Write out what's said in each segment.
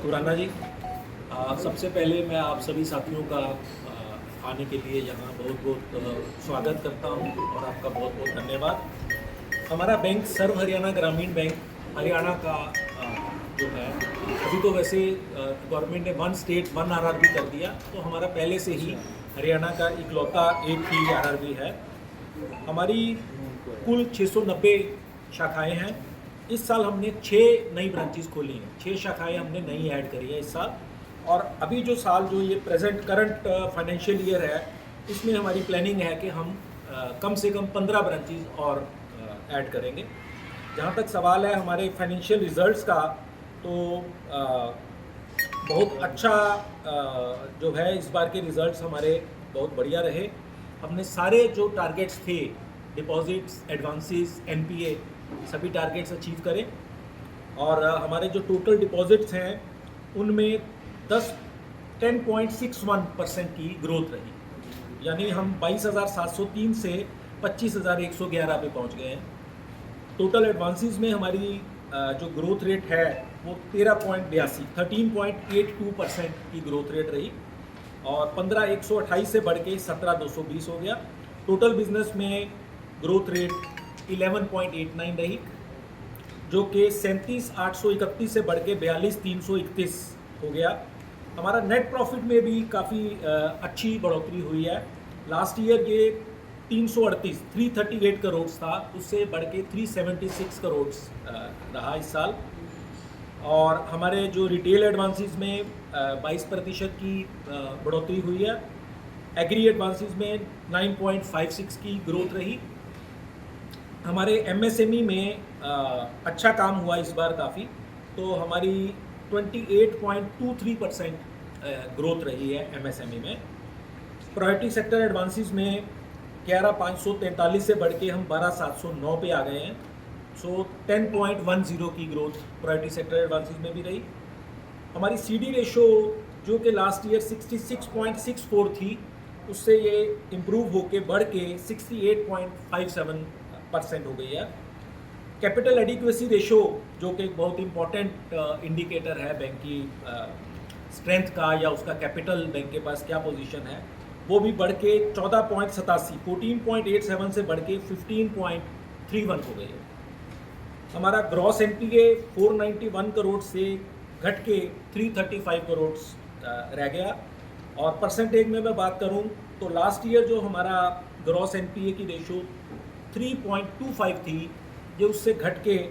खुराना जी, सबसे पहले मैं आप सभी साथियों का आने के लिए यहाँ बहुत बहुत स्वागत करता हूँ और आपका बहुत बहुत धन्यवाद। हमारा बैंक सर्व हरियाणा ग्रामीण बैंक हरियाणा का जो है, अभी तो वैसे गवर्नमेंट ने वन स्टेट वन आरआरबी कर दिया, तो हमारा पहले से ही हरियाणा का इकलौता एक ही आरआरबी है। हमारी कुल 690 शाखाएं हैं। इस साल हमने 6 नई ब्रांचेस खोली हैं, 6 शाखाएं हमने नई ऐड करी है इस साल। और अभी जो साल जो ये करंट फाइनेंशियल ईयर है, इसमें हमारी प्लानिंग है कि हम कम से कम 15 ब्रांचेस और ऐड करेंगे। जहाँ तक सवाल है हमारे फाइनेंशियल रिजल्ट्स का, तो बहुत अच्छा जो है इस बार के रिजल्ट्स हमारे बहुत बढ़िया रहे। हमने सारे जो टारगेट्स थे, डिपॉजिट्स, एडवांसेस, एनपीए, सभी टारगेट्स अचीव करें। और हमारे जो टोटल डिपॉजिट्स हैं उनमें 10.61% की ग्रोथ रही, यानी हम 22,703 से 25,111 पे पहुंच गए हैं। टोटल एडवांसेस में हमारी जो ग्रोथ रेट है वो 13.82% की ग्रोथ रेट रही और 15,128 से बढ़ के 17,220 हो गया। टोटल बिजनेस में ग्रोथ रेट 11.89 रही, जो कि 37,831 से बढ़ के 42,331 हो गया। हमारा नेट प्रॉफिट में भी काफ़ी अच्छी बढ़ोतरी हुई है। लास्ट ईयर ये 338 करोड़ था, उससे बढ़ के 376 करोड़ रहा इस साल। और हमारे जो रिटेल एडवांसेस में 22% की बढ़ोतरी हुई है। एग्री एडवांसेस में 9.56 की ग्रोथ रही। हमारे एमएसएमई में अच्छा काम हुआ इस बार काफ़ी, तो हमारी 28.23% ग्रोथ रही है एमएसएमई में। प्रायोरिटी सेक्टर एडवांसेस में 11,543 से बढ़ के हम 12,709 पे आ गए हैं। सो 10.10 की ग्रोथ प्रायोरिटी सेक्टर एडवांसेस में भी रही। हमारी सीडी रेशो जो कि लास्ट ईयर 66.64 थी, उससे ये इम्प्रूव होके बढ़ के 68.57% हो गई है। कैपिटल एडिक्वेसी रेशो जो कि एक बहुत इंपॉर्टेंट इंडिकेटर है बैंक की स्ट्रेंथ का, या उसका कैपिटल बैंक के पास क्या पोजीशन है, वो भी बढ़ के 14.87 से बढ़ के 15.31 हो गई है। हमारा ग्रॉस एनपीए 491 करोड़ से घट के 335 करोड़ रह गया। और परसेंटेज में मैं बात करूं तो लास्ट ईयर जो हमारा ग्रॉस एनपीए की रेशो 3.25 थी, ये उससे घट के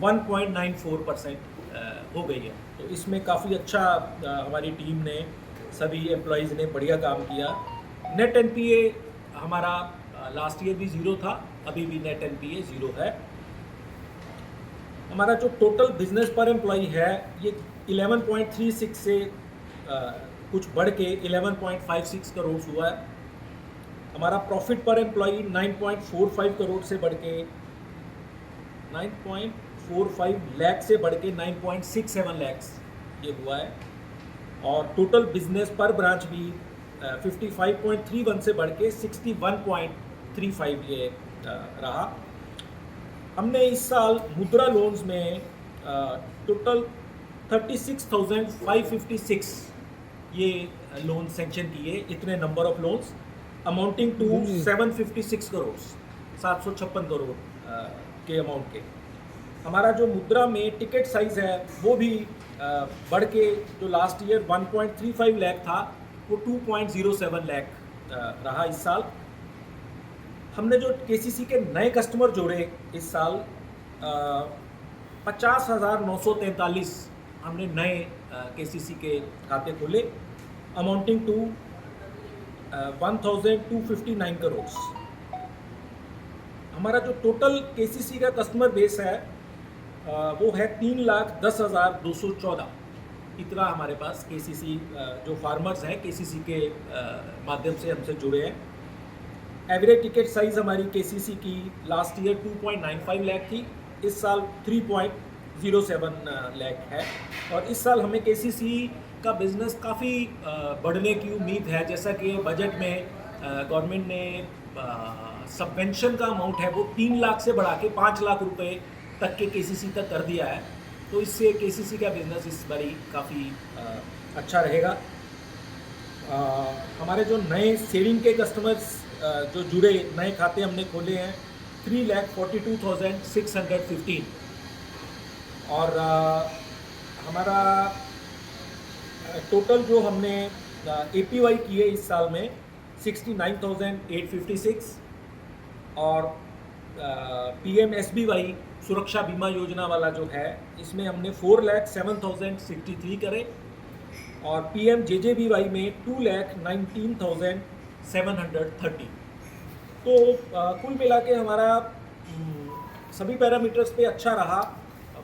1.94% हो गई है। तो इसमें काफ़ी अच्छा हमारी टीम ने, सभी एम्प्लॉयज़ ने बढ़िया काम किया। नेट एनपीए हमारा लास्ट ईयर भी ज़ीरो था, अभी भी नेट एनपीए ज़ीरो है। हमारा जो टोटल बिजनेस पर एम्प्लॉय है ये 11.36 से कुछ बढ़ के 11.56 करोड़ हुआ है। हमारा प्रॉफिट पर एम्प्लॉय 9.45 करोड़ से बढ़ के 9.45 लाख से बढ़ के 9.67 लाख ये हुआ है। और टोटल बिजनेस पर ब्रांच भी 55.31 से बढ़ के 61.35 ये रहा। हमने इस साल मुद्रा लोन्स में टोटल 36,556 ये लोन सेंक्शन किए, इतने number of loans amounting to 756 crore, 756 crore के अमाउंट के। हमारा जो मुद्रा में टिकट साइज है वो भी बढ़ के, जो लास्ट ईयर 1.35 लाख था वो 2.07 लाख रहा इस साल। हमने जो केसीसी के नए कस्टमर जोड़े इस साल 50,943 हमने नए केसीसी के खाते खोले, अमाउंटिंग टू 1,259 करोड़। हमारा जो टोटल केसीसी का कस्टमर बेस है वो है 3,10,214। इतना हमारे पास केसीसी जो फार्मर्स हैं केसीसी के माध्यम से हमसे जुड़े हैं। एवरेज टिकट साइज़ हमारी केसीसी की लास्ट ईयर 2.95 लाख थी, इस साल 3.07 लाख है। और इस साल हमें केसीसी का बिज़नेस काफ़ी बढ़ने की उम्मीद है। जैसा कि बजट में गवर्नमेंट ने सबवेंशन का अमाउंट है वो 3 लाख से बढ़ा के 5 लाख रुपए तक के केसीसी तक कर दिया है। तो इससे केसीसी का बिजनेस इस बारी काफ़ी अच्छा रहेगा। हमारे जो नए सेविंग के कस्टमर्स जो जुड़े, नए खाते हमने खोले हैं 3,42,615 और हमारा टोटल जो हमने APY किए इस साल में 69,856 और PMSBY सुरक्षा बीमा योजना वाला जो है इसमें हमने 4,07,063 करे और PMJJBY में 2,19,730। तो कुल मिला के हमारा सभी पैरामीटर्स पे अच्छा रहा।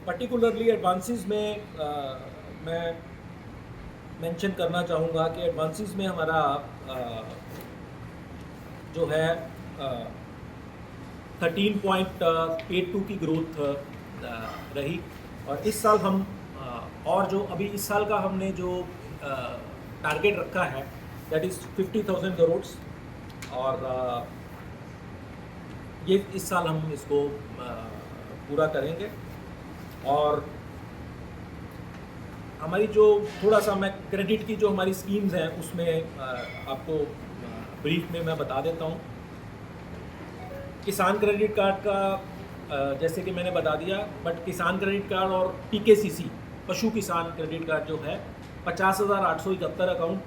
पर्टिकुलरली एडवांसेस में मैं मेंशन करना चाहूँगा कि एडवांसेस में हमारा जो है 13.82 की ग्रोथ रही और इस साल हम और जो अभी इस साल का हमने जो टारगेट रखा है दैट इज़ 50,000 करोड़ और ये इस साल हम इसको पूरा करेंगे। और हमारी जो थोड़ा सा मैं क्रेडिट की जो हमारी स्कीम्स हैं उसमें आपको ब्रीफ में मैं बता देता हूँ। किसान क्रेडिट कार्ड का जैसे कि मैंने बता दिया, बट किसान क्रेडिट कार्ड और PKCC पशु किसान क्रेडिट कार्ड जो है 50,871 अकाउंट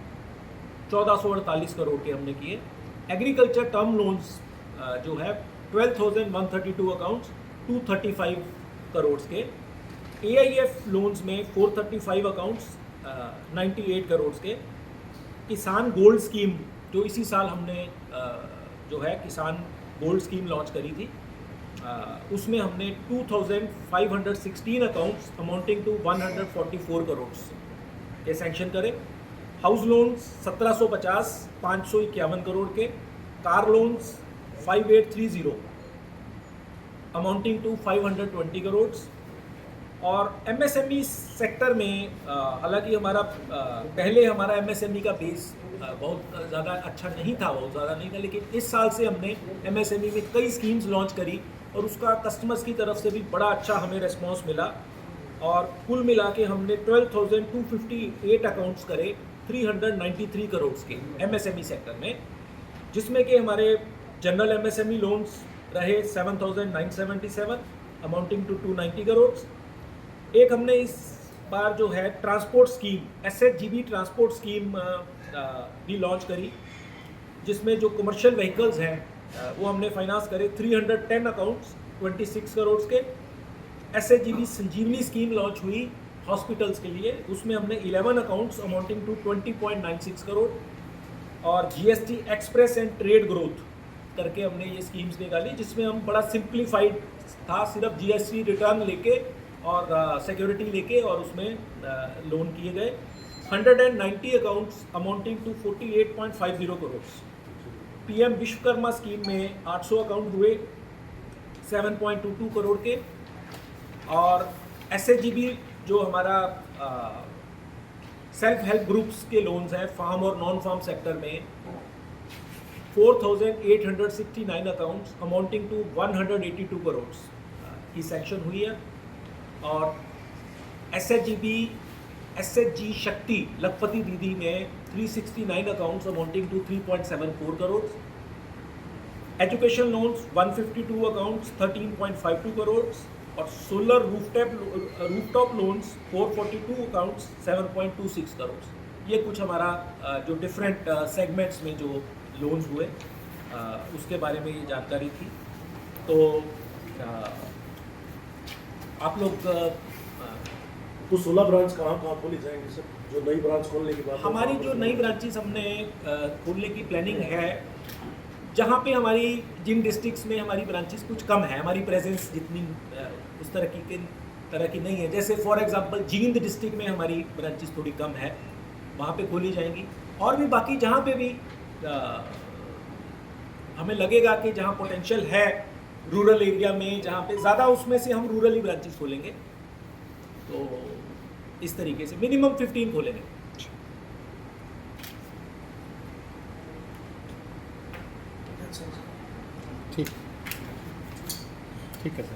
1,448 करोड़ के हमने किए। एग्रीकल्चर टर्म लोन्स जो है 12,132 अकाउंट्स 235 करोड़ के। AIF लोन्स में 435 अकाउंट्स 98 करोड़ के। किसान गोल्ड स्कीम जो इसी साल हमने जो है किसान गोल्ड स्कीम लॉन्च करी थी उसमें हमने 2,516 अकाउंट्स अमाउंटिंग टू 144 करोड़ के सैंक्शन करे। हाउस लोन्स 1750 551 करोड़ के। Car loans 5830 amounting to 520 crore. और MSME सेक्टर में हालांकि हमारा पहले हमारा MSME का बेस बहुत ज़्यादा अच्छा नहीं था, बहुत ज़्यादा नहीं था, लेकिन इस साल से हमने MSME में कई स्कीम्स लॉन्च करी और उसका कस्टमर्स की तरफ से भी बड़ा अच्छा हमें रिस्पॉन्स मिला और कुल मिला के हमने 12,258 अकाउंट्स करे 393 करोड़ के MSME सेक्टर में, जिसमें कि हमारे जनरल MSME लोन्स रहे 7,977 अमाउंटिंग टू 290 करोड़। एक हमने इस बार जो है transport scheme SHGB transport scheme भी लॉन्च करी, जिसमें जो कमर्शियल व्हीकल्स हैं वो हमने फाइनेंस करे 310 अकाउंट्स 26 करोड़ के। SHGB संजीवनी स्कीम लॉन्च हुई हॉस्पिटल्स के लिए, उसमें हमने 11 अकाउंट्स अमाउंटिंग टू 20.96 करोड़। और GST express and trade growth करके हमने ये स्कीम्स निकाली, जिसमें हम बड़ा सिंप्लीफाइड था, सिर्फ GST रिटर्न लेके और सिक्योरिटी लेके और उसमें लोन किए गए 190 accounts amounting to 48.50 crore. PM Vishwakarma scheme में 800 अकाउंट हुए 7.22 करोड़ के। और SHGB जो हमारा सेल्फ हेल्प ग्रुप्स के लोन्स हैं फार्म और नॉन फार्म सेक्टर में 4,869 अकाउंट्स अमाउंटिंग टू 182 करोड़ की सैंक्शन हुई है। और SHG शक्ति लखपति दीदी में 369 accounts amounting to 3.74 crore. Education loans 152 accounts 13.52 crore और solar rooftop loans 442 accounts 7.26 crore. ये कुछ हमारा जो डिफरेंट सेगमेंट्स में जो लोन्स हुए उसके बारे में ये जानकारी थी। तो आप लोग तो 16 ब्रांच कहाँ खोली जाएंगे सर, जो नई ब्रांच खोलने की बात? हमारी जो नई ब्रांचेस हमने खोलने की प्लानिंग है, जहाँ पे हमारी जिन डिस्ट्रिक्ट्स में हमारी ब्रांचेस कुछ कम है, हमारी प्रेजेंस जितनी उस तरह की नहीं है, जैसे फॉर एग्जांपल जींद डिस्ट्रिक्ट में हमारी ब्रांचेस थोड़ी कम है, वहाँ पे खोली जाएंगी। और भी बाकी जहाँ पे भी हमें लगेगा कि जहाँ पोटेंशियल है रूरल एरिया में, जहाँ पे ज़्यादा, उसमें से हम रूरल ही ब्रांचेस खोलेंगे। तो इस तरीके से मिनिमम 15 खोलेंगे। ठीक है सर।